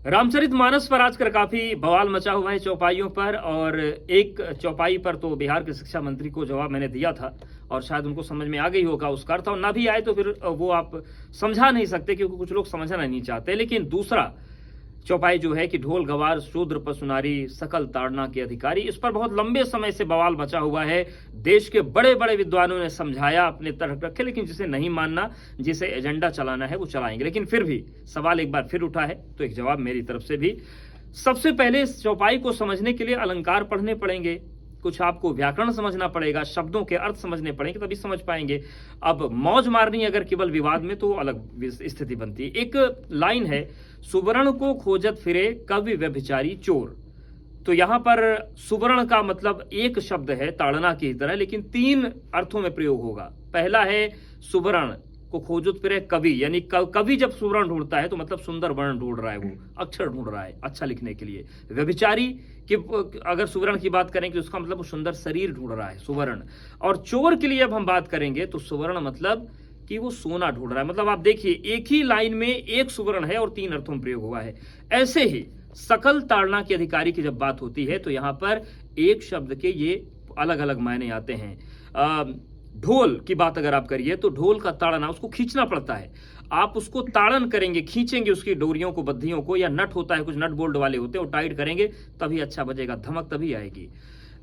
रामचरितमानस पर आजकल काफी बवाल मचा हुआ है चौपाइयों पर। और एक चौपाई पर तो बिहार के शिक्षा मंत्री को जवाब मैंने दिया था और शायद उनको समझ में आ गई होगा उसका अर्थ, और ना भी आए तो फिर वो आप समझा नहीं सकते क्योंकि कुछ लोग समझना नहीं चाहते। लेकिन दूसरा चौपाई जो है कि ढोल गवार शूद्र पशुनारी सकल ताड़ना के अधिकारी, इस पर बहुत लंबे समय से बवाल मचा हुआ है। देश के बड़े बड़े विद्वानों ने समझाया, अपने तर्क रखे, लेकिन जिसे नहीं मानना, जिसे एजेंडा चलाना है वो चलाएंगे। लेकिन फिर भी सवाल एक बार फिर उठा है तो एक जवाब मेरी तरफ से भी। सबसे पहले इस चौपाई को समझने के लिए अलंकार पढ़ने पड़ेंगे, कुछ आपको व्याकरण समझना पड़ेगा, शब्दों के अर्थ समझने पड़ेंगे, तभी समझ पाएंगे। अब मौज मारनी अगर केवल विवाद में तो अलग स्थिति बनती है। एक लाइन है, सुवर्ण को खोजत फिरे कवि व्यभिचारी चोर। तो यहां पर सुवर्ण का मतलब एक शब्द है ताड़ना की तरह, लेकिन तीन अर्थों में प्रयोग होगा। पहला है सुवर्ण को खोजत फिरे कवि, यानी कवि जब सुवर्ण ढूंढता है तो मतलब सुंदर वर्ण ढूंढ रहा है, वो अक्षर ढूंढ रहा है अच्छा लिखने के लिए। व्यभिचारी कि अगर सुवर्ण की बात करेंगे तो उसका मतलब वो सुंदर शरीर ढूंढ रहा है, सुवर्ण। और चोर के लिए अब हम बात करेंगे तो सुवर्ण मतलब कि वो सोना ढूंढ रहा है। मतलब आप देखिए एक ही लाइन में एक सुवर्ण है और तीन अर्थों में प्रयोग हुआ है। ऐसे ही सकल ताड़ना के अधिकारी की जब बात होती है तो यहां पर एक शब्द के ये अलग अलग मायने आते हैं। ढोल की बात अगर आप करिए तो ढोल का ताड़ना, उसको खींचना पड़ता है। आप उसको ताड़न करेंगे, खींचेंगे उसकी डोरियों को, बद्धियों को, या नट होता है, कुछ नट बोल्ट वाले होते हैं, वो टाइट करेंगे तभी अच्छा बजेगा, धमक तभी आएगी।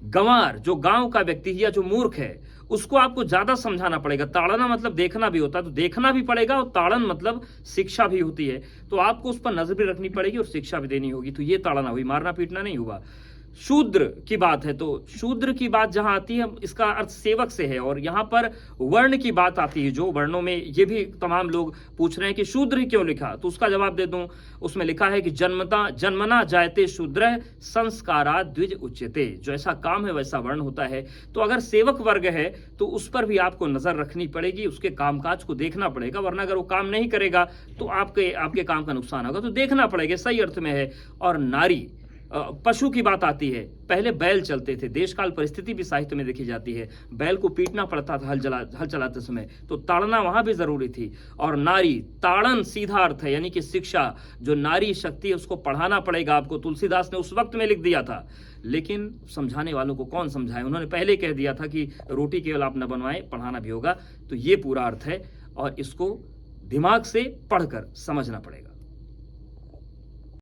गंवार जो गांव का व्यक्ति या जो मूर्ख है उसको आपको ज्यादा समझाना पड़ेगा। ताड़ना मतलब देखना भी होता है, तो देखना भी पड़ेगा, और ताड़न मतलब शिक्षा भी होती है, तो आपको उस पर नजर भी रखनी पड़ेगी और शिक्षा भी देनी होगी। तो ये ताड़ना हुई, मारना पीटना नहीं हुआ। शूद्र की बात है तो शूद्र की बात जहां आती है इसका अर्थ सेवक से है, और यहां पर वर्ण की बात आती है। जो वर्णों में ये भी तमाम लोग पूछ रहे हैं कि शूद्र ही क्यों लिखा, तो उसका जवाब दे दूं। उसमें लिखा है कि जन्मना जायते शूद्र संस्कारा द्विज उच्यते, जो ऐसा काम है वैसा वर्ण होता है। तो अगर सेवक वर्ग है तो उस पर भी आपको नजर रखनी पड़ेगी, उसके कामकाज को देखना पड़ेगा, वरना अगर वो काम नहीं करेगा तो आपके काम का नुकसान होगा। तो देखना पड़ेगा, सही अर्थ में है। और नारी पशु की बात आती है। पहले बैल चलते थे, देशकाल परिस्थिति भी साहित्य में देखी जाती है, बैल को पीटना पड़ता था हल चलाते समय, तो ताड़ना वहां भी जरूरी थी। और नारी, ताड़न सीधा अर्थ है, यानी कि शिक्षा, जो नारी शक्ति है उसको पढ़ाना पड़ेगा आपको। तुलसीदास ने उस वक्त में लिख दिया था, लेकिन समझाने वालों को कौन समझाए, उन्होंने पहले कह दिया था कि रोटी केवल आप न बनवाएं, पढ़ाना भी होगा। तो ये पूरा अर्थ है और इसको दिमाग से पढ़कर समझना पड़ेगा।